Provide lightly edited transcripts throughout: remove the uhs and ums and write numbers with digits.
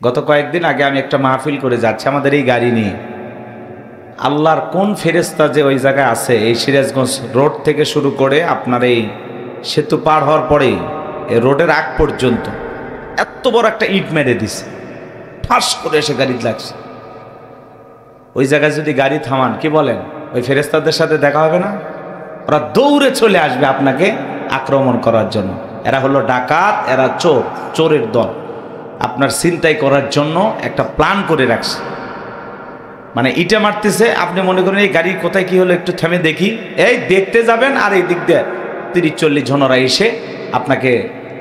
গত কয়েকদিন আগে আমি একটা মাহফিল করে যাচ্ছি আমাদের এই গাড়ি নিয়ে। আল্লাহর কোন ফেরেশতা যে ওই জায়গায় আছে, এই সিরাজগঞ্জ রোড থেকে শুরু করে আপনার এই সেতু পার হওয়ার পরেই এই রোডের আগ পর্যন্ত এত বড় একটা ইট মেরে দিছে, ফাঁস করে এসে গাড়ি লাগছে। ওই জায়গায় যদি গাড়ি থামান, কি বলেন, ওই ফেরেশতাদের সাথে দেখা হবে না? ওরা দৌড়ে চলে আসবে আপনাকে আক্রমণ করার জন্য। এরা হলো ডাকাত, এরা চোর, চোরের দল। আপনার ছিনতাই করার জন্য একটা প্ল্যান করে রাখছে। মানে ইটা মারতেছে, আপনি মনে করেন এই গাড়ি কোথায় কি হলো একটু থেমে দেখি, এই দেখতে যাবেন, আর এই দিক দিয়ে 30-40 জনরা এসে আপনাকে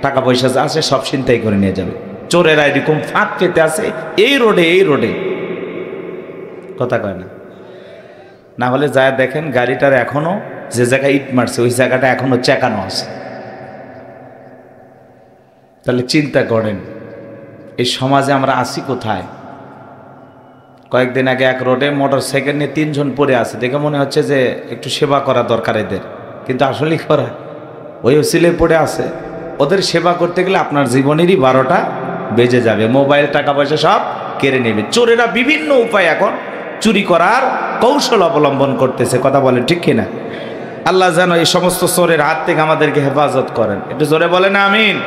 টাকা পয়সা যা আছে সব ছিনতাই করে নিয়ে যাবে। চোরেরা এরকম ফাঁক পেতে আছে এই রোডে। কথা কয় না? না হলে যায় দেখেন গাড়িটার এখনো যে জায়গায় ইট মারছে ওই জায়গাটা এখনো চেকানো আছে। তাহলে চিন্তা করেন এই সমাজে আমরা আছি কোথায়? কয়েকদিন আগে এক রোডে মোটরসাইকেল নিয়ে 3 জন পড়ে আছে, দেখে মনে হচ্ছে যে একটু সেবা করা দরকার এদের, কিন্তু আসলেই করা ওই ওসিলে পড়ে আছে। ওদের সেবা করতে গেলে আপনার জীবনেরই 12টা বেজে যাবে, মোবাইল টাকা পয়সা সব কেড়ে নেবে। চোরেরা বিভিন্ন উপায় এখন চুরি করার কৌশল অবলম্বন করতেছে। কথা বলেন ঠিক কিনা? আল্লাহ যেন এই সমস্ত চোরের হাত থেকে আমাদেরকে হেফাজত করেন। একটু জোরে বলেন আমিন।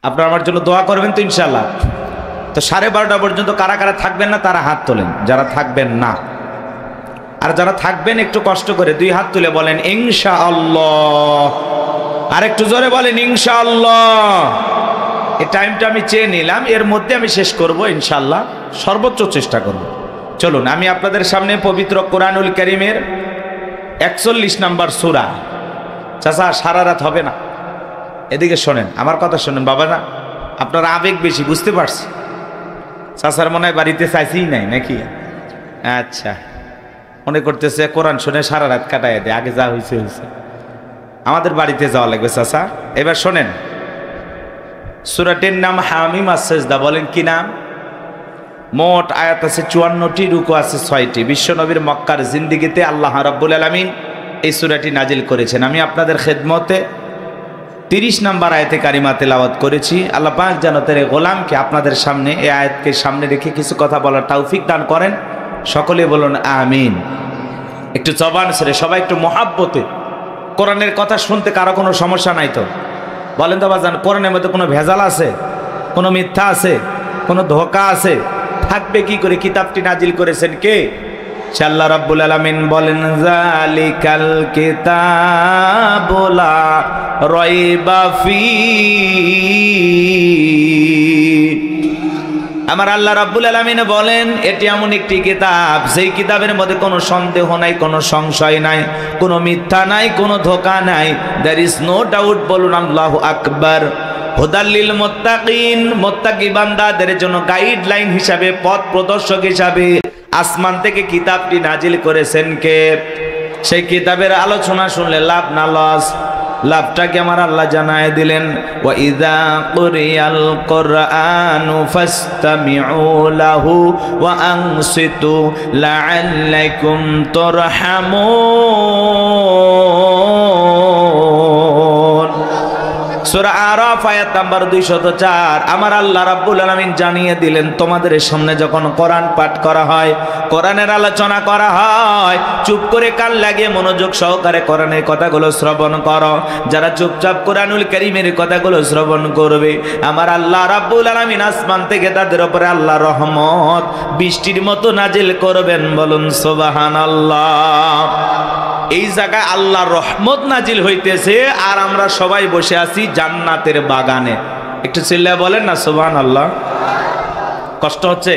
আপনারা আমার জন্য দোয়া করবেন তো ইনশাআল্লাহ। তো 12:30 পর্যন্ত কারা কারা থাকবেন না তারা হাত তোলেন, যারা থাকবেন না। আর যারা থাকবেন একটু কষ্ট করে 2 হাত তুলে বলেন ইনশাআল্লাহ। আর একটু জোরে বলেন ইনশাআল্লাহ। এই টাইমটা আমি চেয়ে নিলাম, এর মধ্যে আমি শেষ করব ইনশাআল্লাহ, সর্বোচ্চ চেষ্টা করব। চলুন আমি আপনাদের সামনে পবিত্র কোরআনুল কারীমের 41 নম্বর সূরা। চাচা সারা রাত হবে না, এদিকে শোনেন, আমার কথা শোনেন বাবা। না আপনার আবেগ বেশি, বুঝতে পারছি। চাচার মনে হয় বাড়িতে চাইছেই নাই নাকি? আচ্ছা, মনে করতেছে কোরআন শুনে সারা রাত কাটায় দেয়, আগে যা হয়েছে হয়েছে, আমাদের বাড়িতে যাওয়া লাগবে। চাচা এবার শোনেন, সূরাটির নাম হামিম আস-সাজদা। বলেন কি নাম? মোট আয়াত আছে 54টি, রুকু আছে 6টি। বিশ্বনবীর মক্কার জিন্দেগিতে আল্লাহ রাব্বুল আলামিন এই সূরাটি নাজিল করেছেন। আমি আপনাদের খেদমতে 30 নম্বর আয়াতে কারিমা তেলাওয়াত করেছি। আল্লাহ পাক যেন তার গোলামকে আপনাদের সামনে এই আয়াতকে সামনে রেখে কিছু কথা বলার তৌফিক দান করেন। সকলে বলুন আমিন। একটু জবান ছেড়ে সবাই একটু মহাব্বতে কোরআনের কথা শুনতে কারো কোনো সমস্যা নাই তো? বলেন তো বাজান, কোরআনের মধ্যে কোনো ভেজাল আছে? কোনো মিথ্যা আছে? কোনো ধোঁকা আছে? থাকবে কি করে? কিতাবটি নাজিল করেছেন কে? আল্লাহ রাব্বুল আলামিন বলেন যালিকাল কিতাবু লা রাইবা ফি। আমার আল্লাহ রাব্বুল আলামিন বলেন এটি এমন একটি কিতাব, সেই কিতাবের মধ্যে কোনো সন্দেহ নাই, কোনো সংশয় নাই, কোনো মিথ্যা নাই, কোনো ধোঁকা নাই। There is no doubt. বলুন আল্লাহু আকবার। হুদাল্লিল মুত্তাকিন, মুত্তাকি বান্দাদের জন্য গাইডলাইন হিসাবে, পথ প্রদর্শক হিসাবে আসমান থেকে কিতাবটি নাজিল করেছেন কে? সেই কিতাবের আলোচনা শুনলে লাভ না লস? লাভটাকে আমার আল্লাহ জানায় দিলেন, ওয়া ইযা কুরিয়াল কুরআনু ফাসতামিউ লাহু ওয়া আনসিতু লাআল্লাকুম তুরহামুন। সূরা আরাফ আয়াত নাম্বার 204। আমার আল্লাহ রাব্বুল আলামিন জানিয়ে দিলেন, তোমাদের সামনে যখন কোরআন পাঠ করা হয়, কোরআনের আলোচনা করা হয়, চুপ করে কান লাগিয়ে মনোযোগ সহকারে কোরআনের কথাগুলো শ্রবণ করো। যারা চুপচাপ কোরআনুল কারীমের কথাগুলো শ্রবণ করবে, আমার আল্লাহ রাব্বুল আলামিন আসমান থেকে তাদের উপরে আল্লাহ রহমত বৃষ্টির মতো নাজিল করবেন। বলুন সুবহানাল্লাহ। এই জায়গায় আল্লাহর রহমত নাজিল হইতেছে, আর আমরা সবাই বসে আছি জান্নাতের বাগানে। একটু চিল্লায় বলেন না সুবহানাল্লাহ। কষ্ট হচ্ছে?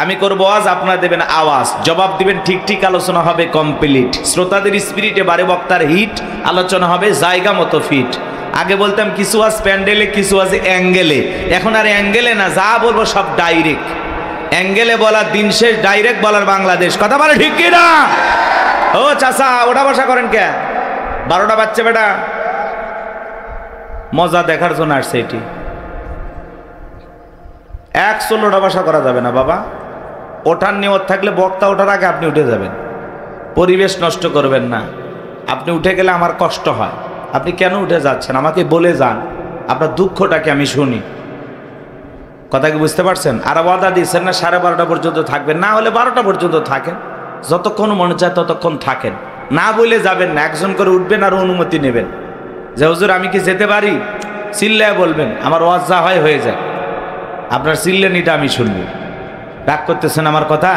আমি করবো আওয়াজ, আপনারা দেবেন আওয়াজ, জবাব দিবেন ঠিক ঠিক, আলোচনা হবে কমপ্লিট। শ্রোতাদের স্পিরিটে বারে বক্তার হিট, আলোচনা হবে জায়গা মতো ফিট। আগে বলতাম কিছু আজ প্যান্ডেলে, কিছু আছে অ্যাঙ্গেলে। এখন আর অ্যাঙ্গেলে না, যা বলবো সব ডাইরেক্ট। অ্যাঙ্গেলে বলার দিন শেষ, ডাইরেক্ট বলার বাংলাদেশ। কথা বলে ঠিক কিনা? ও চাচা ওঠা বসা করেন কে? 12টা বাচ্চা বেটা, মজা দেখার জন্য আসছে এটি। 100 ওঠা বসা করা যাবে না বাবা। ওঠার নিয়ত থাকলে বক্তা ওঠার আগে আপনি উঠে যাবেন। পরিবেশ নষ্ট করবেন না। আপনি উঠে গেলে আমার কষ্ট হয়। আপনি কেন উঠে যাচ্ছেন আমাকে বলে যান, আপনার দুঃখটাকে আমি শুনি। কথা কি বুঝতে পারছেন? আর ওয়াদা দিচ্ছেন না 12:30 পর্যন্ত থাকবেন, না হলে 12টা পর্যন্ত থাকেন, যতক্ষণ মনে চায় ততক্ষণ থাকেন, না বলে যাবেন না, একজন করে উঠবেন আর অনুমতি নেবেন যে হুজুর আমি কি যেতে পারি, চিল্লায় বলবেন, আমার ওয়াজ যা হয় হয়ে যায়, আপনার চিল্লানিটা আমি শুনবো। রাগ করতেছেন আমার কথা?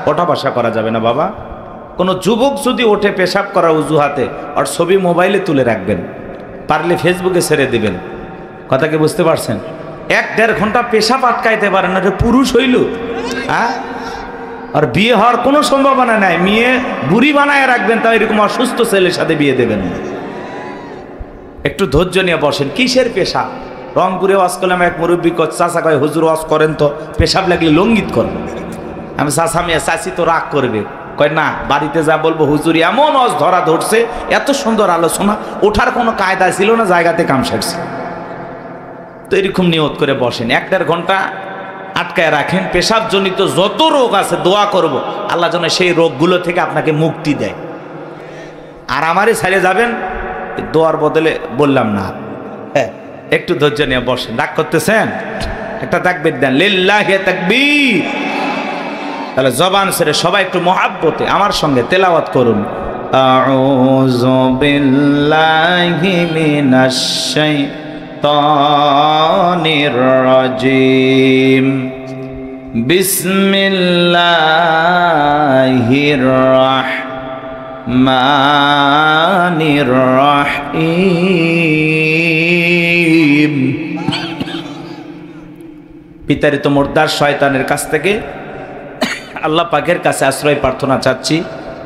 ওঠা বসা করা যাবে না বাবা। কোনো যুবক যদি ওঠে পেশাব করার অজুহাতে, আর ছবি মোবাইলে তুলে রাখবেন, পারলে ফেসবুকে ছেড়ে দিবেন। কথা কি বুঝতে পারছেন? 1-1.5 ঘন্টা পেশাব আটকাইতে পারেন না, পুরুষ হইল? হ্যাঁ, আর বিয়ে হওয়ার কোনো সম্ভাবনা নাই, মেয়ে বুড়ি বানায় রাখবেন, তাও এরকম অসুস্থ ছেলের সাথে বিয়ে দেবেন না। একটু ধৈর্য নিয়ে বসেন। কিসের পেশাব? রংপুরে ওয়াজ করলাম, এক মুরব্বী চাচা কয় হুজুর ওয়াজ করেন তো, পেশাব লাগলে লঙ্গিত করবো। আমি চাচা মেয়ে, চাচি তো রাগ করবে, কয় না, বাড়িতে যা বলবো হুজুর এমন ওয়াজ ধরা ধরছে, এত সুন্দর আলোচনা, ওঠার কোনো কায়দা ছিল না, জায়গাতে কাম সারছে। তো এরকম নিয়ত করে বসেন, 1-1.5 ঘন্টা আটকায় রাখেন। পেশাব জনিত যত রোগ আছে দোয়া করব আল্লাহ যেন সেই রোগগুলো থেকে আপনাকে মুক্তি দেয়। আর আমারই ছাড়ে যাবেন, দোয়ার বদলে বললাম না। হ্যাঁ, একটু ধৈর্য নিয়ে বসেন। রাগ করতেছেন? একটা তাকবীর দেন, লিল্লাহি তাকবীর। তাহলে জবান ছেড়ে সবাই একটু মহাব্বতে আমার সঙ্গে তেলাওয়াত করুন। আউযু বিল্লাহি মিনাশ শাইতানির রাজিম। বিসমিল্লাহির রাহমানির রাহিম। বিতাড়িত মুর্দার শয়তানের কাছ থেকে আল্লাহ পাকের কাছে আশ্রয় প্রার্থনা চাচ্ছি।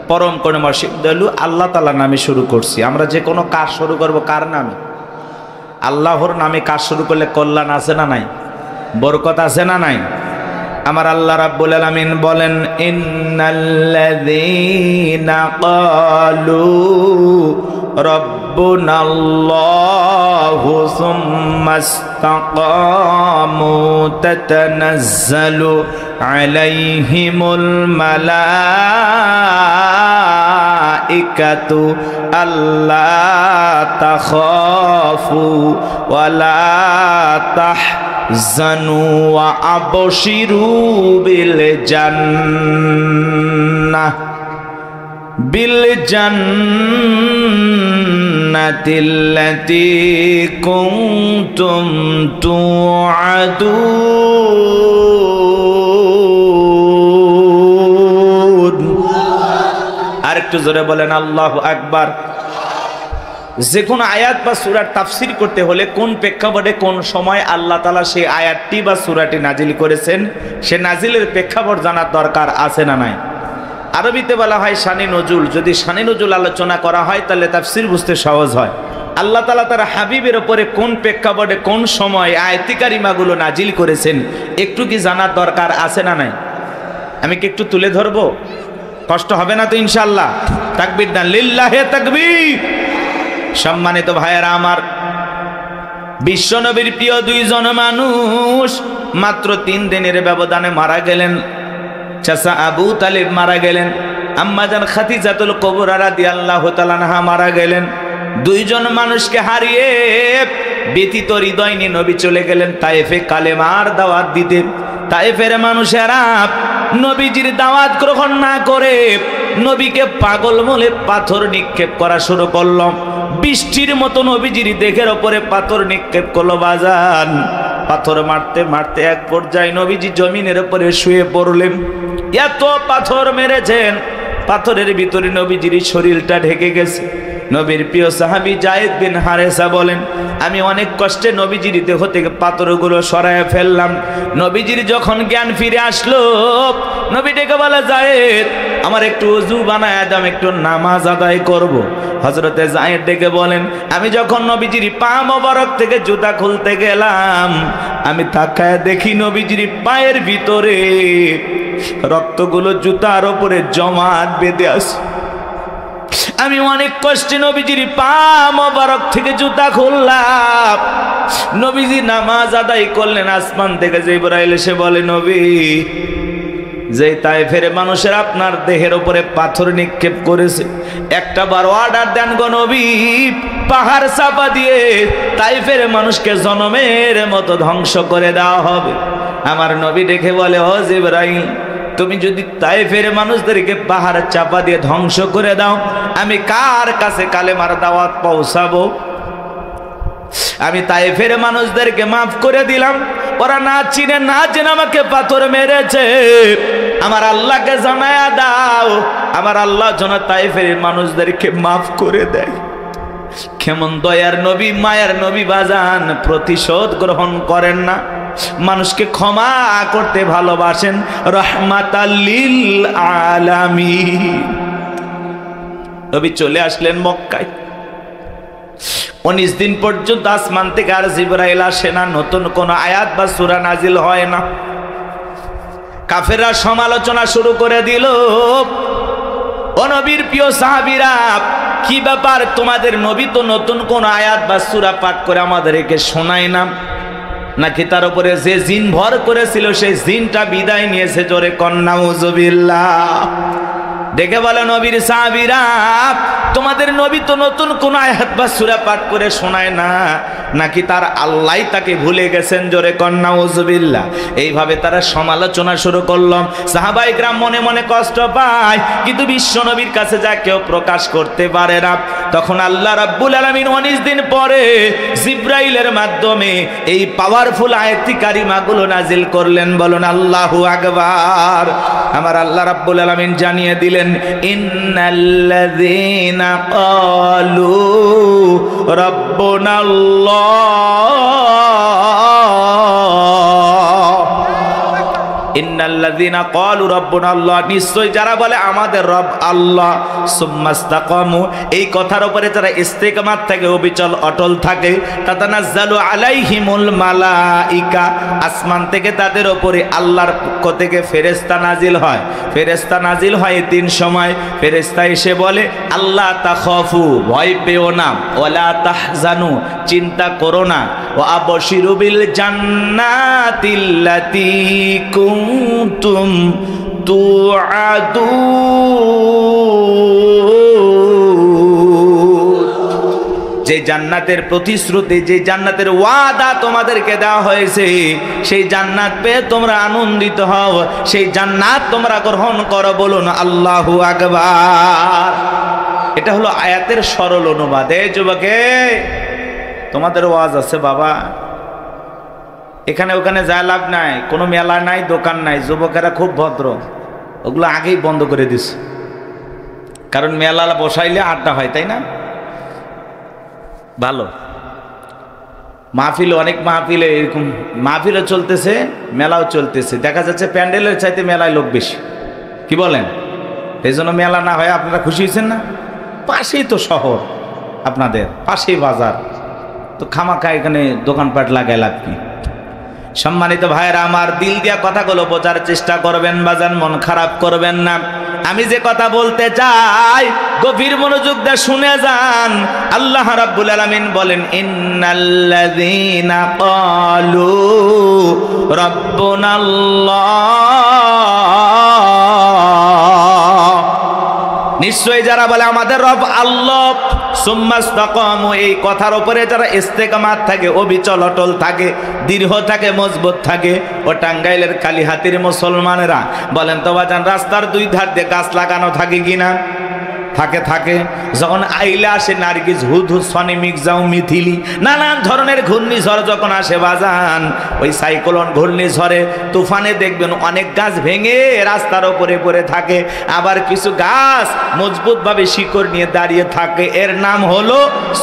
পরম করুণাময় দয়ালু আল্লাহ তাআলার নামে শুরু করছি। আমরা যে কোনো কাজ শুরু করব কার নামে? আল্লাহর নামে কাজ শুরু করলে কল্যাণ আছে না নাই? বরকত আছে না নাই? আমার আল্লাহ রাব্বুল আলামিন বলেন, ইন্নাল্লাযীনা ক্বালু রাব্বুনাল্লাহু সুম্মাস্তাকামু তাতানাজ্জালু আলাইহিমুল মালাইকাতু আল্লা তাখাফু ওয়ালা তাহজানু ওয়া আবশিরু বিল জান্নাতিল্লাতী কুনতুম তুআদুন। আরেকটু জোরে বলেন আল্লাহু আকবার। যে কোনো আয়াত বা সূরার তাফসীর করতে হলে কোন প্রেক্ষাপটে কোন সময় আল্লাহ তাআলা সেই আয়াতটি বা সূরাটি নাজিল করেছেন, সে নাজিলের প্রেক্ষাপট জানার দরকার আছে না নাই? আরবিতে বলা হয় শানে নজুল। যদি শানে নজুল আলোচনা করা হয় তাহলে তাফসীর বুঝতে সহজ হয়। আল্লাহ তাআলা তার হাবিবের উপরে কোন প্রেক্ষাপটে কোন সময় আয়াতি কারিমাগুলো নাজিল করেছেন একটু কি জানার দরকার আছে না নাই? আমি কি একটু তুলে ধরবো? কষ্ট হবে না তো ইনশাআল্লাহ? তাকবীর দেন, লিল্লাহি তাকবীর। সম্মানিত ভাইয়েরা আমার, বিশ্বনবীর প্রিয় 2 জন মানুষ মাত্র 3 দিনের ব্যবধানে মারা গেলেন। চাচা আবু তালিব মারা গেলেন, আম্মাজান খাদিজাতুল কুবরা রাদিয়াল্লাহু তাআলা আনহা মারা গেলেন। 2 জন মানুষকে হারিয়ে ব্যথিত হৃদয় নিয়ে নবী চলে গেলেন তায়েফে কালেমার দাওয়াত দিতে। তায়েফের মানুষেরা নবীজির দাওয়াত গ্রহণ না করে নবীকে পাগল বলে পাথর নিক্ষেপ করা শুরু করল। বৃষ্টির মতো নবীজির দেহের উপরে পাথর নিক্ষেপ করলো বাজান। পাথর মারতে মারতে এক পর্যায়ে নবীজি জমিনের উপরে শুয়ে পড়লেন। এত পাথর মেরেছেন, পাথরের ভিতরে নবীজির শরীরটা ঢেকে গেছে। নবীর প্রিয় সাহাবী যায়েদ বিন হারেসা বলেন, আমি অনেক কষ্টে নবীজির দেহ থেকে পাথরগুলো সরায় ফেললাম। নবীজির যখন জ্ঞান ফিরে আসলো, নবী ডেকে বলে, যায়েদ আমার একটু ওযু বানায় দাও, একটু নামাজ আদায় করব। হযরতে যায়েদ ডেকে বলেন, আমি যখন নবীজির পা মোবারক থেকে জুতা খুলতে গেলাম, আমি তাকায় দেখি নবীজির পায়ের ভিতরে রক্তগুলো জুতার উপরে জমাট বেঁধে আছে। আমি অনেক কষ্টে নবীজির পা মোবারক থেকে জুতা খুললাম। নবীজি নামাজ আদায় করলেন। আসমান থেকে জিবরাইল এসে বলে, নবী, যে তায়েফের মানুষের আপনার দেহের উপরে পাথর নিক্ষেপ করেছে, একটা বার অর্ডার দেন গো নবী, পাহাড় চাপা দিয়ে তায়েফের মানুষকে জনমের মতো ধ্বংস করে দেওয়া হবে। আমার নবী দেখে বলে, ও জিবরাইল, তুমি যদি তায়েফের মানুষদেরকে পাহাড় চাপা দিয়ে ধ্বংস করে দাও, আমি কার কাছে কালেমার দাওয়াত পৌঁছাবো? আমি তায়েফের মানুষদেরকে মাফ করে দিলাম, ওরা না চিনে না জেনে আমাকে পাথর মেরেছে, আমার আল্লাহকে জানায়া দাও, আমার আল্লাহ যেন তায়েফের মানুষদেরকে মাফ করে দেয়। কেমন দয়ার নবী, মায়ার নবী বাজান, প্রতিশোধ গ্রহণ করেন না, মানুষকে ক্ষমা করতে ভালোবাসেন, রাহমাতাল লিল আলামিন। নবী চলে আসলেন মক্কায়। 19 দিন পর্যন্ত আসমান থেকে আর জিবরাইল আসে না, নতুন কোন আয়াত বা সূরা নাজিল হয় না। কাফেররা সমালোচনা শুরু করে দিল, ও নবীর প্রিয় সাহাবীরা, কি ব্যাপার, তোমাদের নবী তো নতুন কোন আয়াত বা সূরা পাঠ করে আমাদেরকে শোনায় না, নাকি তার উপরে যে জিন ভর করেছিল সেই জিনটা বিদায় নিয়েছে? জোরে কন্যা নাউজুবিল্লাহ। দেখে বলে, নবীর সাহাবীরা, তোমাদের নবী তো নতুন কোন আয়াত বা সূরা পাঠ করে শোনায় না, নাকি তার আল্লাহ তাকে ভুলে গেছেন? জোরে কন্যা নাউজুবিল্লাহ। এইভাবে তারা সমালোচনা শুরু করলো। সাহাবায়ে কেরাম মনে মনে কষ্ট পায়, কিন্তু বিশ্ব নবীর কাছে যা কেউ প্রকাশ করতে পারে না। তখন আল্লাহ রাব্বুল আলামিন 19 দিন পরে জিবরাইলের মাধ্যমে এই পাওয়ারফুল আয়াতি কারিমাগুলো নাজিল করলেন। বলুন আল্লাহু আকবার। আমার আল্লাহ রাব্বুল আলামিন জানিয়ে দিলেন, ইন্নাল্লাযীনা ক্বালু রাব্বুনাল্লাহ, ইন্নাল্লাযীনা ক্বালু রাব্বুনাল্লাহ, নিশ্চয় যারা বলে আমাদের রব আল্লাহ, সুম্মাস্তাকামু, এই কথার উপরে যারা ইস্তেকামাত থাকে, অবিচল অটল থাকে, তাতানাজ্জালু আলাইহিমুল মালাইকা, আসমান থেকে তাদের উপরে আল্লাহর পক্ষ থেকে ফেরেশতা নাজিল হয়। ফেরেশতা নাজিল হয় 3 সময়। ফেরেশতা এসে বলে, আল্লাহ তাখাফু, ভয় পেও না, ওয়ালা তাহজানু, চিন্তা করো না, ওয়া আবশিরু বিল জান্নাতিল্লাতী কুনতুম তুআদুন, যে জান্নাতের প্রতিশ্রুতি, যে জান্নাতের ওয়াদা তোমাদেরকে দেওয়া হয়েছে, সেই জান্নাত পেয়ে তোমরা আনন্দিত হও, সেই জান্নাত তোমরা গ্রহণ করো। বলুন আল্লাহু আকবার। এটা হলো আয়াতের সরল অনুবাদ। এই যুবকে, তোমাদের ওয়াজ আছে বাবা, এখানে ওখানে যা লাভ নাই, কোনো মেলা নাই, দোকান নাই। যুবকেরা খুব ভদ্র, ওগুলো আগেই বন্ধ করে দিছে, কারণ মেলা বসাইলে আড্ডা হয়, তাই না? ভালো মাহফিল, অনেক মাহফিলে এরকম মাহফিলও চলতেছে, মেলাও চলতেছে, দেখা যাচ্ছে প্যান্ডেলের চাইতে মেলায় লোক বেশি। কি বলেন? এই জন্য মেলা না হয় আপনারা খুশি হয়েছেন না? পাশেই তো শহর, আপনাদের পাশেই বাজার, তো খামাখা এখানে দোকানপাট লাগায় লাভ কি? সম্মানিত ভাইয়েরা আমার, দিল দিয়া কথাগুলো বোঝার চেষ্টা করবেন বাজান, মন খারাপ করবেন না। আমি যে কথা বলতে চাই গভীর মনোযোগ দিয়ে শুনে যান। আল্লাহ রাব্বুল আলামিন বলেন, ইন্নাল্লাযীনা ক্বালু রাব্বুনাল্লাহ, নিশ্চয়ই যারা বলে আমাদের রব আল্লাহ, সুম্মাস্তাকামু, এই কথার উপরে যারা ইস্তেকামাত থাকে, অবিচল অটল থাকে, দৃঢ় থাকে, মজবুত থাকে। ও টাঙ্গাইলের কালীহাতির মুসলমানেরা বলেন তো বাজান, রাস্তার 2 ধার দিয়ে গাছ লাগানো থাকে কিনা? থাকে থাকে। যখন আইলা আসে নার্গিস, হুদহুদ, সনি, মিগজাও, মিথিলি, নানান ধরনের ঘূর্ণিঝড় যখন আসে বাজান, ওই সাইক্লোন ঘূর্ণিঝড়ে তুফানে দেখবেন অনেক গাছ ভেঙে রাস্তার উপরে পড়ে থাকে, আবার কিছু গাছ মজবুতভাবে শিকড় নিয়ে দাঁড়িয়ে থাকে। এর নাম হলো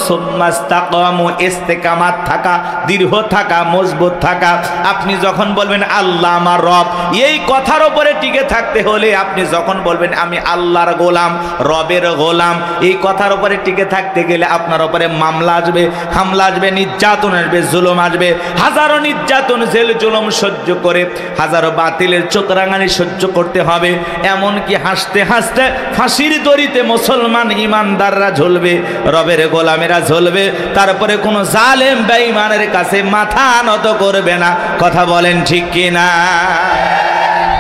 সুম্মাস্তাকামু, ইস্তেকামাত থাকা, দৃঢ় থাকা, মজবুত থাকা। আপনি যখন বলবেন আল্লাহ আমার রব, এই কথার উপরে টিকে থাকতে হলে আপনি যখন বলবেন আমি আল্লাহর গোলাম, রবের গোলাম, এই কথার উপরে টিকে থাকতে গেলে আপনার উপরে মামলা আসবে, হামলা আসবে, নির্যাতন আসবে, জুলুম আসবে। হাজারো নির্যাতন, জেল, জুলুম সহ্য করে, হাজারো বাতিলের চোখ রাঙানি সহ্য করতে হবে। এমনকি হাসতে হাসতে ফাঁসির দড়িতে মুসলমান ইমানদাররা ঝুলবে, রবের গোলামেরা ঝুলবে। তারপরে কোনো জালেম বেঈমানের কাছে মাথা নত করবে না। কথা বলেন ঠিক কিনা?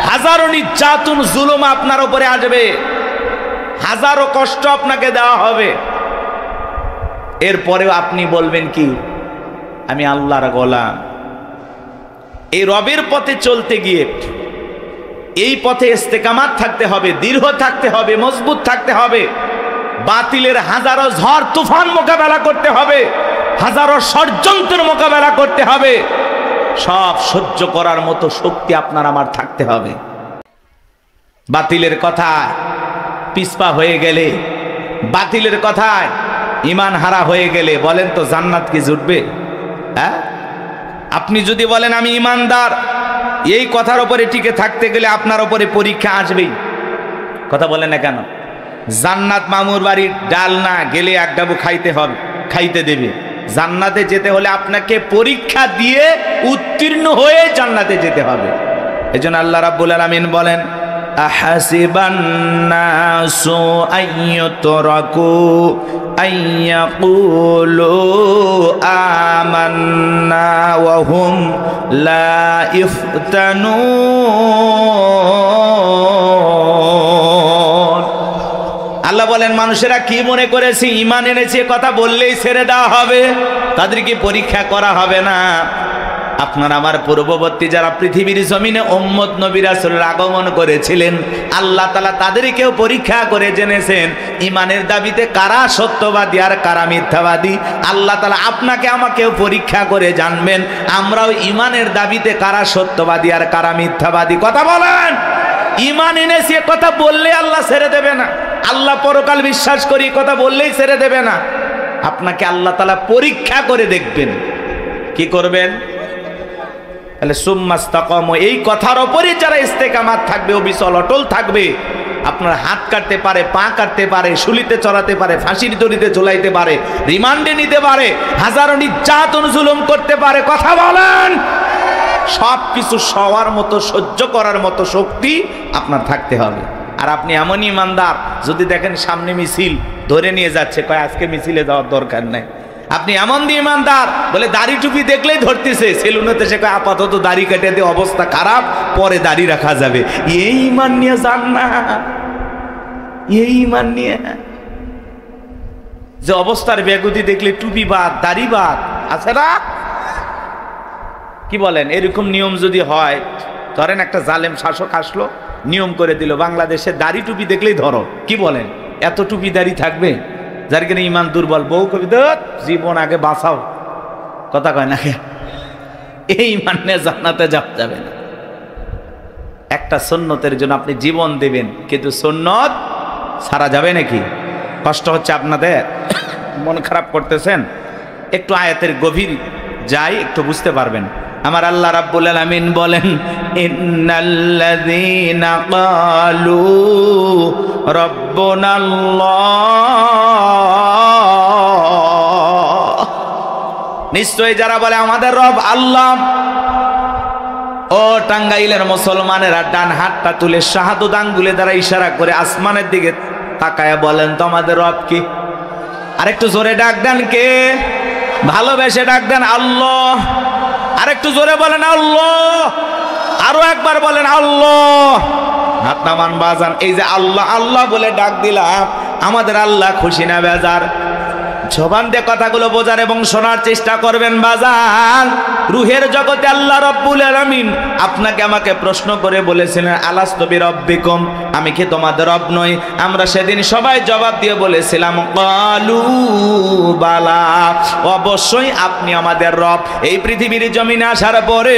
হাজারো নির্যাতন, জুলুম আপনার উপরে আসবে, হাজারো কষ্ট আপনাকে দেওয়া হবে। এরপরেও আপনি বলবেন কি? আমি আল্লাহর গোলাম, এই রবের পথে চলতে গিয়ে এই পথে ইস্তেকামাত থাকতে হবে, দৃঢ় থাকতে হবে, মজবুত থাকতে হবে। বাতিলের হাজারো ঝড় তুফান মোকাবেলা করতে হবে, হাজারো ষড়যন্ত্রের মোকাবেলা করতে হবে। সব সহ্য করার মতো শক্তি আপনার আমার থাকতে হবে। বাতিলের কথা পিছপা হয়ে গেলে, বাতিলের কথায় ঈমান হারা হয়ে গেলে বলেন তো জান্নাত কি জুটবে? হ্যাঁ, আপনি যদি বলেন আমি ঈমানদার, এই কথার উপরে টিকে থাকতে গেলে আপনার উপরে পরীক্ষা আসবেই। কথা বলেন না কেন? জান্নাত মামুর বাড়ির ডাল না, গেলে এক ডাবু খাইতে হবে, খাইতে দেবে। জান্নাতে যেতে হলে আপনাকে পরীক্ষা দিয়ে উত্তীর্ণ হয়ে জান্নাতে যেতে হবে। এজন্য আল্লাহ রাব্বুল আলামিন বলেন, আহাসিবান নাসু আইয়ুতরাকু আইয়াকুলু আমান্না ওয়া হুম লা ইফতানুন। আল্লাহ বলেন, মানুষেরা কি মনে করেছে ঈমান এনেছে কথা বললেই ছেড়ে দেওয়া হবে, তাদেরকে পরীক্ষা করা হবে না। আপনার আমার পূর্ববর্তী যারা পৃথিবীর জমিনে উম্মত নবী রাসূলের আগমন করেছিলেন, আল্লাহ তাআলা তাদেরকেও পরীক্ষা করে জেনেছেন ঈমানের দাবিতে কারা সত্যবাদী আর কারা মিথ্যাবাদী। আল্লাহ তাআলা আপনাকে আমাকেও পরীক্ষা করে জানবেন আমরাও ঈমানের দাবিতে কারা সত্যবাদী আর কারা মিথ্যাবাদী। কথা বলেন, ঈমান এনেছে কথা বললে আল্লাহ ছেড়ে দেবে না। আল্লাহ পরকাল বিশ্বাস করি কথা বললেই ছেড়ে দেবে না। আপনাকে আল্লাহ তাআলা পরীক্ষা করে দেখবেন। কি করবেন? তাহলে সুম্মাস্তাকামু, এই কথার উপরে যারা ইস্তেকামাত থাকবে, অবিচল অটল থাকবে, আপনার হাত কাটতে পারে, পা কাটতে পারে, শুলিতে চড়াতে পারে, ফাঁসির দড়িতে ঝুলাইতে পারে, রিমান্ডে নিতে পারে, হাজারো নির্যাতন জুলুম করতে পারে। কথা বলেন, সব কিছু সবার মতো সহ্য করার মতো শক্তি আপনার থাকতে হবে। আর আপনি এমন ইমানদার, যদি দেখেন সামনে মিছিল ধরে নিয়ে যাচ্ছে, কয় আজকে মিছিলে যাওয়ার দরকার নাই। আপনি এমন ইমানদার, বলে দাড়ি টুপি দেখলেই ধরতেছে, সেলুনেতে সে কয় আপাতত দাড়ি কেটে দিয়ে অবস্থা খারাপ, পরে দাড়ি রাখা যাবে। এই ইমান নিয়ে যান না, এই ইমান নিয়ে যে অবস্থার বেগতি দেখলে টুপি বাদ, দাড়ি বাদ, আছে না? কি বলেন? এরকম নিয়ম যদি হয়, ধরেন একটা জালেম শাসক আসলো, নিয়ম করে দিল বাংলাদেশে দাড়ি টুপি দেখলেই ধরো, কি বলেন? এত টুপি দাড়ি থাকবে? যার কিনা ইমান দুর্বল, বউ কবি জীবন আগে বাঁচাও, কথা কয় না? এই ইমান নিয়ে জান্নাতে যাওয়া যাবে না। একটা সুন্নতের জন্য আপনি জীবন দেবেন, কিন্তু সুন্নত ছাড়া যাবে নাকি? কষ্ট হচ্ছে আপনাদের, মন খারাপ করতেছেন, একটু আয়াতের গভীর যাই, একটু বুঝতে পারবেন। আমার আল্লাহ রাব্বুল আলামিন বলেন, ইন্নাল্লাযীনা ক্বালু রাব্বুনাল্লাহ, নিশ্চয়ই যারা বলে আমাদের রব আল্লাহ। ও টাঙ্গাইলের মুসলমানেরা, ডান হাতটা তুলে শাহাদাত আঙ্গুলে দ্বারা ইশারা করে আসমানের দিকে তাকায় বলেন তো আমাদের রব কি? আরেকটু জোরে ডাক দেন, কে? ভালোবেসে ডাক দেন, আল্লাহ। আরেকটু জোরে বলেন আল্লাহ, আরো একবার বলেন আল্লাহ। হাত নামান বাজান। এই যে আল্লাহ আল্লাহ বলে ডাক দিলাম, আমাদের আল্লাহ খুশি না বেজার? জবান দিয়ে কথাগুলো বোঝার এবং শোনার চেষ্টা করবেন বাজান। রুহের জগতে আল্লাহ রাব্বুল আলামিন আপনাকে আমাকে প্রশ্ন করে বলেছিলেন, আলাস্তু বিরাব্বিকুম, আমি কি তোমাদের রব নই? আমরা সেদিন সবাই জবাব দিয়ে বলেছিলাম, ক্বালু বালা, অবশ্যই আপনি আমাদের রব। এই পৃথিবীর জমিনে আসার পরে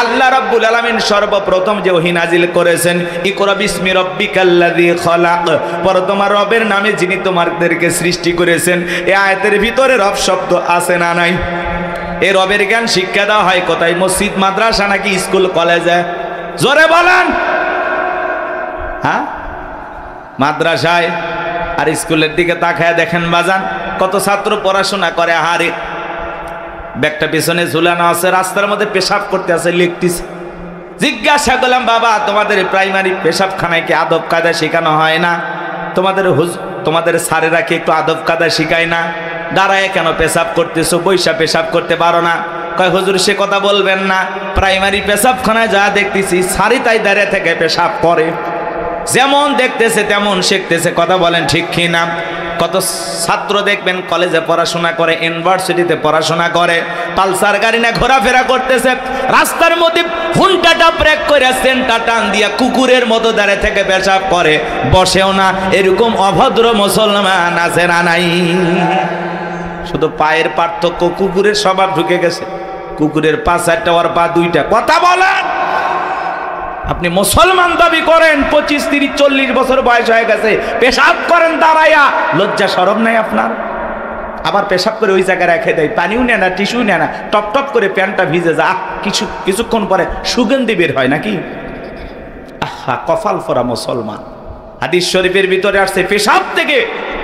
আল্লাহ রাব্বুল আলামিন সর্বপ্রথম যে ওহী নাজিল করেছেন, ইকরা বিসমি রাব্বিকাল্লাযী খালাক, পর তোমার রবের নামে যিনি তোমাদেরকে সৃষ্টি করেছেন। এই আয়াতের ভিতরে রব শব্দ আছে না নাই? এই রবের জ্ঞান শিক্ষা দেওয়া হয় কোথায়? মসজিদ, মাদ্রাসা নাকি স্কুল কলেজে? জোরে বলেন। হ্যাঁ, মাদ্রাসায় আর স্কুলের দিকে তাকায় দেখেন বাজান, কত ছাত্র পড়াশোনা করে, হারে ব্যাগটা পেছনে ঝুলানো আছে, রাস্তার মধ্যে পেশাব করতে আছে, লিখতেছে। জিজ্ঞাসা করলাম, বাবা তোমাদের প্রাইমারি পেশাবখানায় কি আদব কায়দা শেখানো হয় না? তোমাদের স্যারেরা কি একটু আদব কায়দা শিখায় না? দাঁড়ায় কেন পেশাব করতেছো? বৈশা পেশাব করতে পারো না? কয় হুজুর সে কথা বলবেন না, প্রাইমারি পেশাবখানায় যা দেখতেছি সারি তাই দাঁড়িয়ে থেকে পেশাব করে, যেমন দেখতেছে তেমন শিখতেছে। কথা বলেন ঠিক কি না? কত ছাত্র দেখবেন কলেজে পড়াশোনা করে, ইউনিভার্সিটিতে পড়াশোনা করে, পালসার গাড়ি না ঘোরাফেরা করতেছে, রাস্তার মধ্যে হুন্টাটা ব্রেক করে সেন্টার টান দিয়া কুকুরের মতো দাঁড়িয়ে থেকে পেশাব করে, বসেও না। এরকম অভদ্র মুসলমান আছে না নাই? শুধু পায়ের পার্থক্য, কুকুরের স্বভাব ঢুকে গেছে। কুকুরের পা চারটা, ওর পা দুইটা। কথা বলেন, আপনি মুসলমান দাবি করেন, 25, 30, 40 বছর বয়স হয়ে গেছে, পেশাব করেন দাঁড়াইয়া, লজ্জা শরম নাই আপনার? আবার পেশাব করে ওই জায়গায় রেখে দেয়, পানিও নেয় না, টিস্যু নেয় না, টপ টপ করে প্যান্টটা ভিজে যা, কিছুক্ষণ পরে সুগন্ধি বের হয় নাকি? আহা, কপাল ফোরা মুসলমান। হাদিস শরীফের ভিতরে আসছে, পেশাব থেকে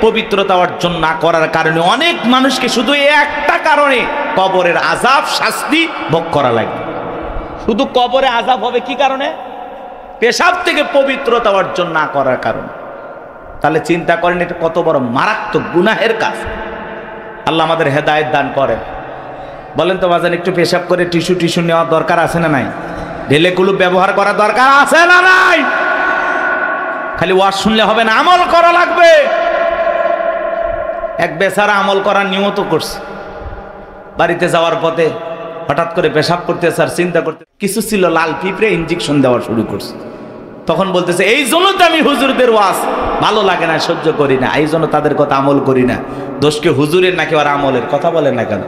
পবিত্রতা অর্জন না করার কারণে অনেক মানুষকে শুধু একটা কারণে কবরের আযাব, শাস্তি ভোগ করা লাগবে। শুধু কবরে আযাব হবে কি কারণে? পেশাব থেকে পবিত্রতা অর্জন না করার কারণে। তাহলে চিন্তা করেন এটা কত বড় মারাত্মক গুনাহের কাজ। আল্লাহ আমাদের হেদায়েত দান করেন। বলেন তো বাজান, একটু পেশাব করে টিস্যু নেওয়ার দরকার আছে না নাই? ঢেলে কুলুপ ব্যবহার করার দরকার আছে না নাই? খালি ওয়াজ শুনলে হবে না, আমল করা লাগবে। এক বেচারা আমল করার নিয়ত করছে, বাড়িতে যাওয়ার পথে হঠাৎ করে পেশাব করতেছে আর চিন্তা করতে কিছু ছিল, লাল পিঁপড়ে ইঞ্জেকশন দেওয়া শুরু করছে। তখন বলতেছে, এই জন্য তো আমি হুজুরদের ওয়াজ ভালো লাগে না, সহ্য করি না, এই জন্য তাদের কথা আমল করি না। দোষকে হুজুরের নাকি আর আমলের? কথা বলেন না কেন?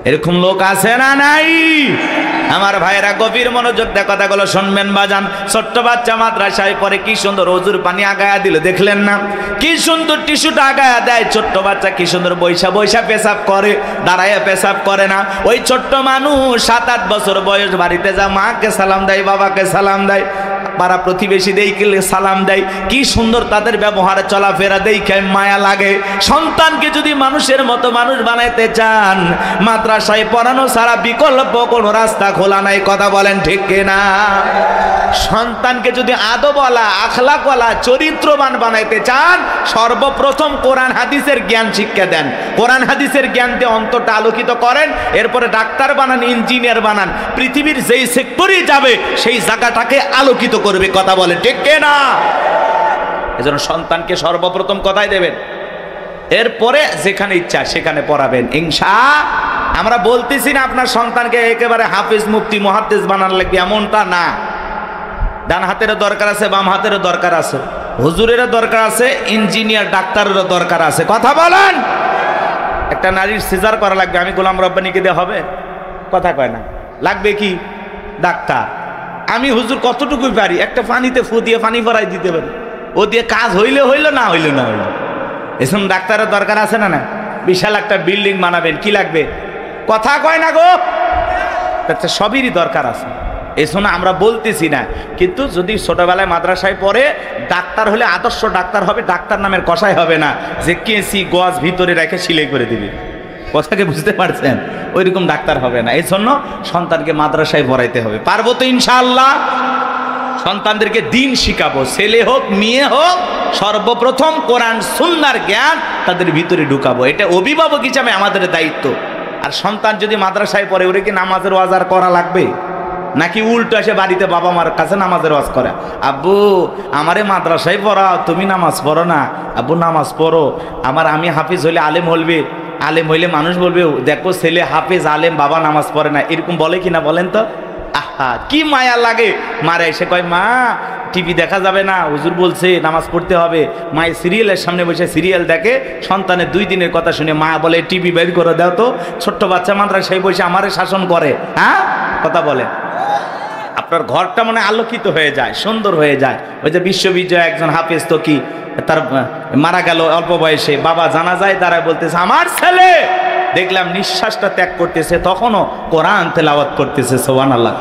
এরকম লোক আছে না নাই? আমার ভাইয়েরা গভীর মনোযোগ দিয়ে কথাগুলো শুনবেন বাজান। ছোট্ট বাচ্চা মাদ্রাসায় পরে কি সুন্দর ওযুর পানি আগায়া দিল, দেখলেন না? কি সুন্দর টিস্যুটা আগায়া দেয়। ছোট্ট বাচ্চা কি সুন্দর বৈশা বৈশা পেশাব করে, দাঁড়াইয়া পেশাব করে না। ওই ছোট্ট মানুষ 7-8 বছর বয়স বাড়িতে যা মাকে সালাম দেয়, বাবাকে সালাম দেয়, পাড়া প্রতিবেশী দেখে সালাম দেয়। কি সুন্দর তাদের ব্যবহারে চলাফেরা দেখে মায়া লাগে। সন্তানকে যদি মানুষের মতো মানুষ বানাইতে চান, মাদ্রাসায় পড়ানো ছাড়া বিকল্প কোনো রাস্তা খোলা নাই। কথা বলেন ঠিক কিনা? সন্তানকে যদি আদবওয়ালা, আখলাকওয়ালা, চরিত্রবান বানাইতে চান, সর্বপ্রথম কোরআন হাদিসের জ্ঞান শিক্ষা দেন। কোরআন হাদিসের জ্ঞান দিয়ে অন্তরটা আলোকিত করেন। এরপরে ডাক্তার বানান, ইঞ্জিনিয়ার বানান, পৃথিবীর যেই সেক্টরে যাবে সেই জায়গাটাকে আলোকিত করবে। কথা বলেন ঠিক কিনা? এজন্য সন্তানকে সর্বপ্রথম কথাই দেবেন, এরপরে যেখানে ইচ্ছা সেখানে পড়াবেন ইনশাআল্লাহ। আমরা বলতেছি না আপনার সন্তানকে একেবারে হাফেজ, মুফতি, মুহাদ্দিস বানানো লাগবে, এমনটা না। ডান হাতেরও দরকার আছে, বাম হাতেরও দরকার আছে, হুজুরেরও দরকার আছে, ইঞ্জিনিয়ার ডাক্তারেরও দরকার আছে। কথা বলেন। একটা নারীর সিজার করা লাগবে, আমি গোলাম রব্বানিকে দিয়ে হবে? কথা কয় না। লাগবে কি? ডাক্তার। আমি হুজুর কতটুকুই পারি, একটা পানিতে ফু দিয়ে পানি ভরাই দিতে পারি, ও দিয়ে কাজ হইলে হইল, না হইল না হইল। এসব ডাক্তারের দরকার আছে না? না। বিশাল একটা বিল্ডিং বানাবেন, কি লাগবে? কথা কয় না গো। আচ্ছা, সবেরই দরকার আছে, এজন্য আমরা বলতেছি না। কিন্তু যদি ছোটবেলায় মাদ্রাসায় পড়ে, ডাক্তার হলে আদর্শ ডাক্তার হবে, ডাক্তার নামের কষাই হবে না যে কেসি গজ ভিতরে রেখে সিলাই করে দিবে। কথাকে বুঝতে পারছেন? ওইরকম ডাক্তার হবে না। এই জন্য সন্তানকে মাদ্রাসায় পড়াইতে হবে। পারবো তো ইনশাআল্লাহ? সন্তানদেরকে দিন শিখাবো, ছেলে হোক মেয়ে হোক, সর্বপ্রথম কোরআন সুন্নাহর জ্ঞান তাদের ভিতরে ঢুকাবো। এটা অভিভাবক হিসাবে আমাদের দায়িত্ব। আর সন্তান যদি মাদ্রাসায় পড়ে, ওরে কি নামাজের ওয়াজ আর করা লাগবে? নাকি উল্টো এসে বাড়িতে বাবা মার কাছে নামাজের ওয়াজ করে, আব্বু আমারে মাদ্রাসায় পড়াও, তুমি নামাজ পড়ো না? আব্বু নামাজ পড়ো, আমি হাফিজ হইলে আলেম হলবে, আলেম হইলে মানুষ বলবে দেখো ছেলে হাফিজ আলেম, বাবা নামাজ পড়ে না। এরকম বলে কিনা বলেন তো? আহা, কি মায়া লাগে। মারা এসে কয়, মা টিভি দেখা যাবে না, হুজুর বলছে নামাজ পড়তে হবে। মায়ের সিরিয়ালের সামনে বসে সিরিয়াল দেখে, সন্তানের 2 দিনের কথা শুনে মা বলে টিভি বের করে দাও তো। ছোট্ট বাচ্চা মাদ্রাসায় বসে আমারে শাসন করে। হ্যাঁ, কথা বলে। আপনার ঘরটা মনে আলোকিত হয়ে যায়, সুন্দর হয়ে যায়। ওই যে বিশ্ববিজয় একজন হাফেজ তো কি, তার মারা গেল অল্প বয়সে, বাবা জানাজায় দাঁড়ায় বলতেছে, আমার ছেলে দেখলাম নিঃশ্বাসটা ত্যাগ করতেছে, তখনও কোরআন তেলাওয়াত করতেছে। সুবহানাল্লাহ।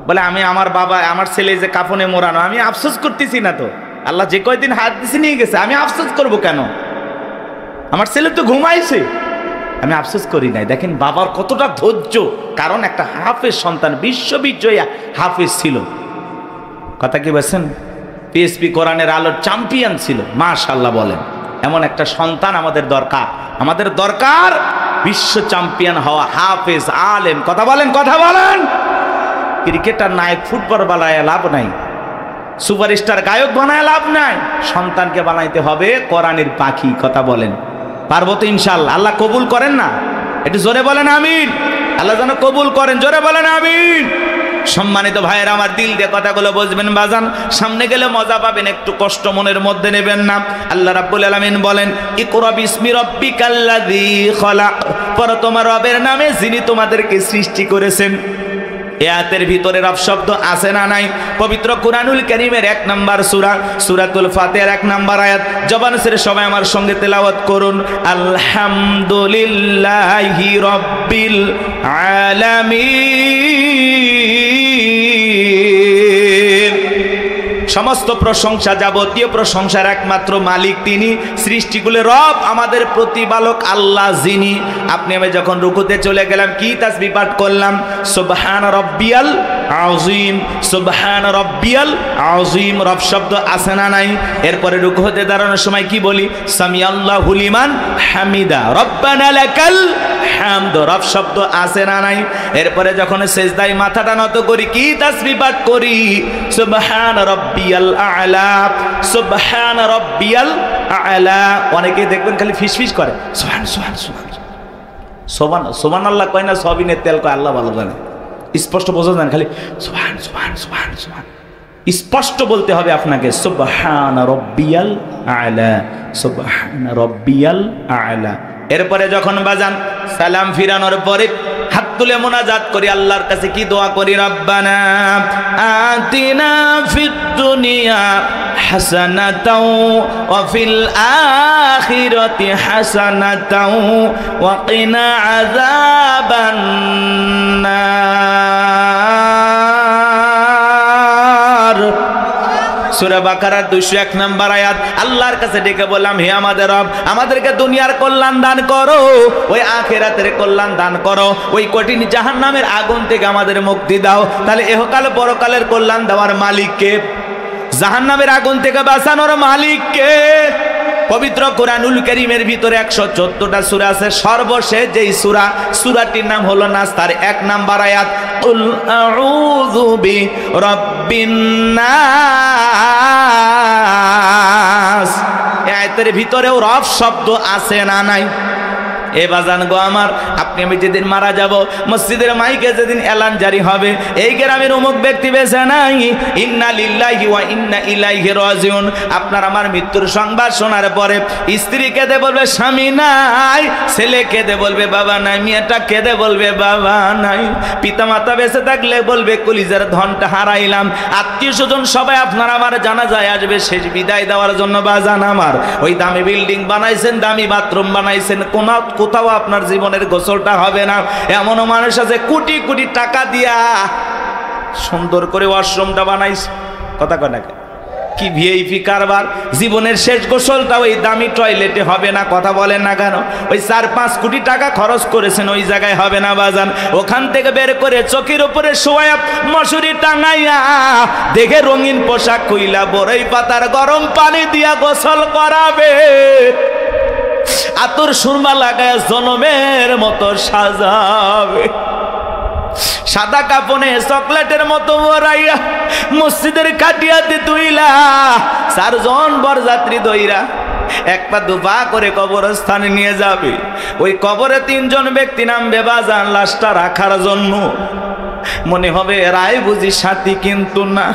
বলে আমার ছেলে যে কাফনে মোড়ানো, আমি আফসোস করতেছি না তো, আল্লাহ যে কয়দিন হাদিস নিয়ে গেছে, আমি আফসোস করব কেন? আমার ছেলে তো ঘুমাইছে, আমি আফসোস করি নাই। দেখেন বাবার কতটা ধৈর্য, কারণ একটা হাফেজ সন্তান, বিশ্ববিজয়ী হাফেজ ছিল। কথা কি বলছেন? পিএসপি কোরআনের আলোর চ্যাম্পিয়ন ছিল। মাশাআল্লাহ বলেন। এমন একটা সন্তান আমাদের দরকার। আমাদের দরকার বিশ্ব চ্যাম্পিয়ন হওয়া হাফেজ আলেম। কথা বলেন, কথা বলেন। ক্রিকেটার নায়ক, ফুটবল বালায় লাভ নাই। সুপারস্টার গায়ক বানায় লাভ নাই, সন্তানকে বানাইতে হবে কোরআনের পাখি। কথা বলেন পারবো তো ইনশাআল্লাহ? আল্লাহ কবুল করেন না? একটু জোরে বলেন আমিন। আল্লাহ যেন কবুল করেন, জোরে বলেন আমিন। সম্মানিত ভাইয়েরা আমার, দিল দিয়ে কথাগুলো বুঝবেন বাজান, সামনে গেলে মজা পাবেন, একটু কষ্ট মনের মধ্যে নেবেন না। আল্লাহ রাব্বুল আলামিন বলেন, ইকরা বিসমি রাব্বিকাল্লাযী খলাক, পড়ো তোমার রবের নামে যিনি তোমাদেরকে সৃষ্টি করেছেন। এই আয়াতের ভিতরে রব শব্দ আছে না নাই? পবিত্র কুরআনুল কারীমের 1 নাম্বার সূরা সূরাতুল ফাতিহার 1 নাম্বার আয়াত। জবান ছেড়ে সবাই আমার সঙ্গে তেলাওয়াত করুন, আলহামদুলিল্লাহি রাব্বিল আলামিন। সমস্ত প্রশংসা, যাবতীয় প্রশংসার একমাত্র মালিক তিনি, সৃষ্টিগুলোর রব, আমাদের প্রতিপালক আল্লাহ যিনি। আপনি আমি যখন রুকুতে চলে গেলাম কি তাসবিহ পাঠ করলাম? সুবহান রাব্বিয়াল আযীম, সুবহান রাব্বিয়াল আযীম। রব শব্দ আছে না নাই? এরপরে রুকু হতে দাঁড়ানোর সময় কি বলি? সামিআল্লাহু লিমান হামিদা, রব্বানা লাকাল হামদ। রব শব্দ আছে না নাই? এরপরে যখন সেজদায় মাথাটা নত করি কি তাসবিহ পাঠ করি? সুবহান রাব্বিয়াল আ'লা, সুবহান রাব্বিয়াল আ'লা। অনেকে দেখবেন খালি ফিসফিস করে, সুবহান সুবহান সুবহান সুবহান সুবহানাল্লাহ কয় না, সবিনের তেল কয়, আল্লাহ ভালো জানে। স্পষ্ট বোঝা যায়, খালি সুবহান সুবহান সুবহান সুবহান। স্পষ্ট বলতে হবে আপনাকে, সুবহান রাব্বিয়াল আ'লা, সুবহান রাব্বিয়াল আ'লা। এরপরে যখন বাজান সালাম ফিরানোর পরে হাত তুলে মোনাজাত করি, আল্লাহর কাছে কি দোয়া করি? রব্বানা আতিনা ফিদ দুনিয়া হাসানাতাও ওয়া ফিল আখিরাতি হাসানাতাও ওয়া কিনা আযাবান নার। সূরা বাকারার 201 নম্বর আয়াত। আল্লাহর কাছে ডেকে বললাম, হে আমাদের রব, আমাদেরকে দুনিয়ার কল্যাণ দান করো, ওই আখিরাতের কল্যাণ দান করো, ওই কঠিন জাহান্নামের আগুন থেকে আমাদের মুক্তি দাও। তাহলে ইহকাল পরকালের কল্যাণ দেওয়ার মালিক কে? জাহান্নামের আগুন থেকে বাঁচানোর মালিক কে? পবিত্র কুরআনুল কারীমের ভিতরে 114টা সূরা আছে। সর্বশেষ যেই সূরাটির নাম হলো নাস, তার 1 নাম্বার আয়াত, কুল আউযু বিরাব্বিন নাস। এই আয়াতের ভিতরেও রব শব্দ আছে না নাই? এ বাজান গো আমার, আপনি আমি যেদিন মারা যাব, মসজিদের মাইকে যেদিন এলান জারি হবে, এই গ্রামের অমুক ব্যক্তি বেঁচে নাই, ইন্না লিল্লাহি ওয়া ইন্না ইলাইহি রাজিউন। আপনার আমার মৃত্যুর সংবাদ শোনার পরে স্ত্রী কেঁদে বলবে স্বামী নাই, ছেলে কেঁদে বলবে বাবা নাই, মেয়েটা কেঁদে বলবে বাবা নাই, পিতামাতা বেঁচে থাকলে বলবে কলিজার ধনটা হারাইলাম। আত্মীয় স্বজন সবাই আপনার আমার জানাজায় আসবে শেষ বিদায় দেওয়ার জন্য। বাজান আমার, ওই দামি বিল্ডিং বানাইছেন, দামি বাথরুম বানাইছেন, কোথাও আপনার জীবনের গোসলটা হবে না। এমনও মানুষ আছে কোটি কোটি টাকা দিয়া সুন্দর করে ওয়াশরুমটা বানাইছে। কথা কয় না, কি ভিআইপি কারবার। জীবনের শেষ গোসলটা ওই দামি টয়লেটে হবে না। কথা বলেন না কেন? ওই 4-5 কোটি টাকা খরচ করেছেন, ওই জায়গায় হবে না বাজান। ওখান থেকে বের করে চোখের উপরে শোয়া মশুরি টাঙাইয়া দেখে রঙিন পোশাক কইলা বড়ই পাতার গরম পানি দিয়া গোসল করাবে, আতর সুরমা লাগায় জনমের মতো সাজাবে, সাদা কাপনে চকলেটের মতো ওরাইয়া মসজিদের কাটিয়াতে তুইলা 4 জন বরযাত্রী দইরা 1 পা 2 পা করে কবরস্থানে নিয়ে যাবে। ওই কবরে 3 জন ব্যক্তি নামবে বাজান লাশটা রাখার জন্য। মনে হবে এরাই বুঝি সাথী, কিন্তু না।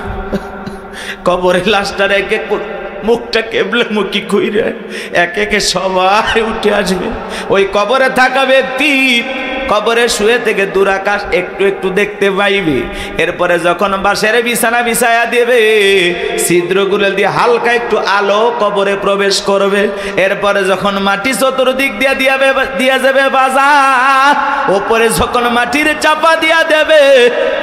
কবরে লাশটা রেখে মুখটা কেবলে মুখি কইরে এক একে সবাই উঠে আসবে। ওই কবরে থাকা ব্যক্তি কবরে শুয়ে থেকে দূরাকাশ একটু একটু দেখতে পাইবে। এরপরে যখন বাঁশের বিছানা বিছায়া দেবে, ছিদ্রগুলো দিয়ে হালকা একটু আলো কবরে প্রবেশ করবে। এরপরে যখন মাটি চতুর্দিক দিয়ে দিয়া যাবে বাজার, ওপরে যখন মাটির চাপা দিয়া দেবে,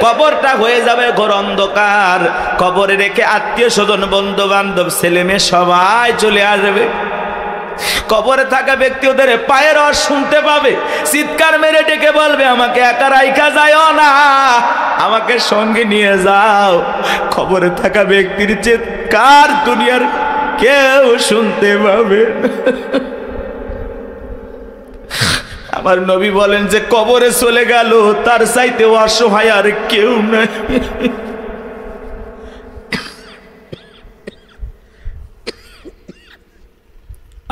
কবরটা হয়ে যাবে ঘোর অন্ধকার। কবরে রেখে আত্মীয় স্বজন বন্ধু বান্ধব ছেলে মেয়ে সবাই চলে আসবে। কবরে থাকা ব্যক্তি ওদের পায়ের আওয়াজ শুনতে পাবে, চিৎকার মেরে ডেকে বলবে আমাকে একা রাইখা যাও না, আমাকে সঙ্গে নিয়ে যাও। কবরে থাকা ব্যক্তির চিৎকার দুনিয়ার কেউ শুনতে পাবে। আমার নবী বলেন যে কবরে চলে গেল তার চাইতে অসহায় আর কেউ নাই।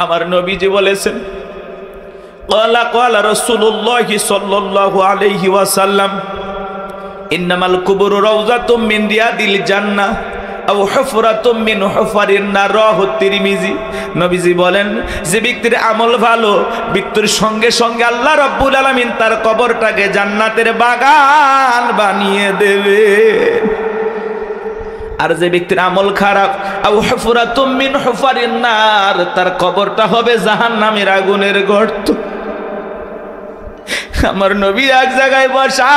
আমার নবীজি বলেছেন, ক্বালা রাসূলুল্লাহি সাল্লাল্লাহু আলাইহি ওয়াসাল্লাম, ইন্নামাল কুবুরু রাউযাতুম মিন রিয়াদিল জান্নাহ আও হুফরাতুম মিন হুফারিন নার। রাহু তিরমিজি। নবীজি বলেন, যে ব্যক্তির আমল ভালো, মৃত্যুর সঙ্গে সঙ্গে আল্লাহ রাব্বুল আলামিন তার কবরটাকে জান্নাতের বাগান বানিয়ে দেবে। আর যে ব্যক্তির আমল খারাপ, আও হুফরাতুম মিন হুফারিন নার, তার কবরটা হবে জাহান্নামের আগুনের গর্ত। আমার নবী এক জায়গায় বসা,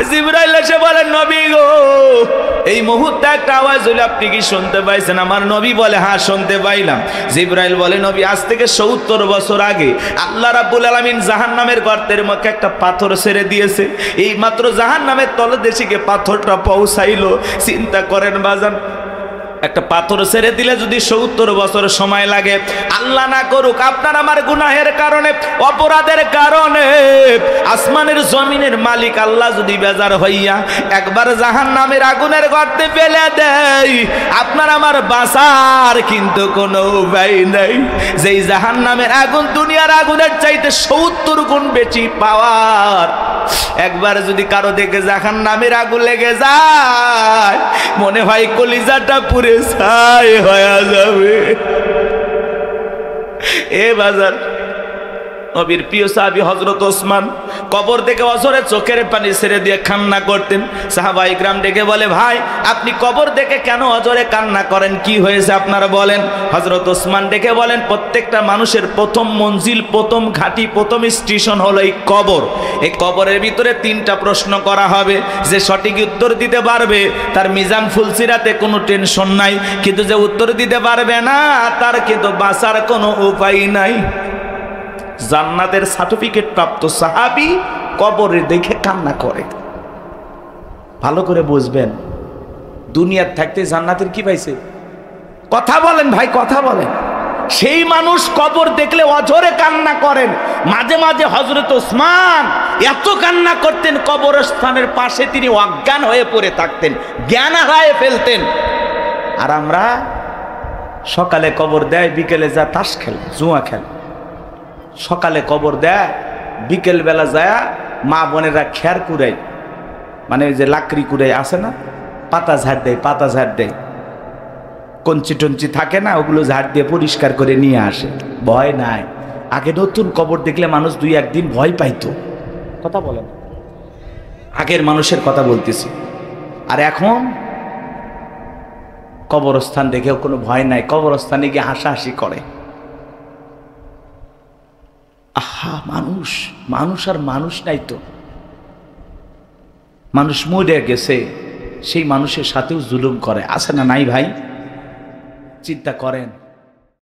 জিবরাইল এসে বলেন, নবী গো, এই মুহূর্তে একটা আওয়াজ হলো, আপনি কি শুনতে পাইছেন? আমার নবী বলে, হ্যাঁ শুনতে পাইলাম। জিবরাইল বলে, নবী, আজ থেকে ৭০ বছর আগে আল্লাহ রাব্বুল আলামিন জাহান্নামের গর্তের মুখে একটা পাথর ছেড়ে দিয়েছে। এই মাত্র জাহান্নামের তলদেশে পাথরটা পৌঁছাইলো। চিন্তা করেন বাজান, একটা পাথর ছেড়ে দিলে যদি ৭০ বছর সময় লাগে, আল্লাহ না করুক আপনার আমার গুনাহের কারণে, অপরাধের কারণে আসমানের জমিনের মালিক আল্লাহ যদি বেজার হইয়া একবার জাহান্নামের আগুনের গর্তে ফেলে দেয়, আপনার আমার বাঁচার কিন্তু কোনো উপায় নাই। যেই জাহান্নামের আগুন দুনিয়ার আগুনের চাইতে ৭০ গুণ বেশি পাওয়ার, একবার যদি কারো দেখে জাহান্নামের আগুন লেগে যায়, মনে হয় কলিজাটা পুরে ছাই হয়ে যাবে। এ বাজার, নবীর প্রিয় সাহাবী হযরত ওসমান কবর দেখে অঝরে চোখের পানি ছেড়ে দিয়ে কান্না করতেন। সাহাবায়ে কেরাম ডেকে বলে, ভাই আপনি কবর দেখে কেন অঝরে কান্না করেন, কি হয়েছে আপনারা বলেন? হযরত ওসমান ডেকে বলেন, প্রত্যেকটা মানুষের প্রথম মঞ্জিল, প্রথম ঘাঁটি, প্রথম স্টেশন হলো এই কবর। এই কবরের ভিতরে 3টা প্রশ্ন করা হবে। যে সঠিক উত্তর দিতে পারবে তার মিজান ফুলসিরাতে কোনো টেনশন নাই, কিন্তু যে উত্তর দিতে পারবে না তার কিন্তু বাঁচার কোনো উপায় নাই। জান্নাতের সার্টিফিকেট প্রাপ্ত সাহাবী কবরে দেখে কান্না করে। ভালো করে বুঝবেন, দুনিয়ার থাকতে জান্নাতের কি পাইছে? কথা বলেন ভাই, কথা বলেন। সেই মানুষ কবর দেখলে অঝরে কান্না করেন। মাঝে মাঝে হযরত ওসমান এত কান্না করতেন, কবরস্থানের পাশে তিনি অজ্ঞান হয়ে পড়ে থাকতেন, জ্ঞান হারিয়ে ফেলতেন। আর আমরা সকালে কবর দেয়, বিকেলে যা তাস খেলে, জুয়া খেলে। সকালে কবর দেয়, বিকেল বেলা যায় মা বোনেরা খের কুড়াই, মানে যে লাকড়ি কুড়াই আছে না, পাতা ঝাড় দেয়, পাতা ঝাড় দেয়, কঞ্চি টঞ্চি থাকে না, ওগুলো ঝাড় দিয়ে পরিষ্কার করে নিয়ে আসে। ভয় নাই। আগে নতুন কবর দেখলে মানুষ 2-1 দিন ভয় পাইতো। কথা বলেন, আগের মানুষের কথা বলতেছি। আর এখন কবরস্থান দেখেও কোনো ভয় নাই, কবরস্থানে গিয়ে হাসাহাসি করে। আহা, মানুষ মানুষ আর মানুষ নাই তো। মানুষ মরে গেছে, সেই মানুষের সাথেও জুলুম করে, আছে না নাই ভাই? চিন্তা করেন।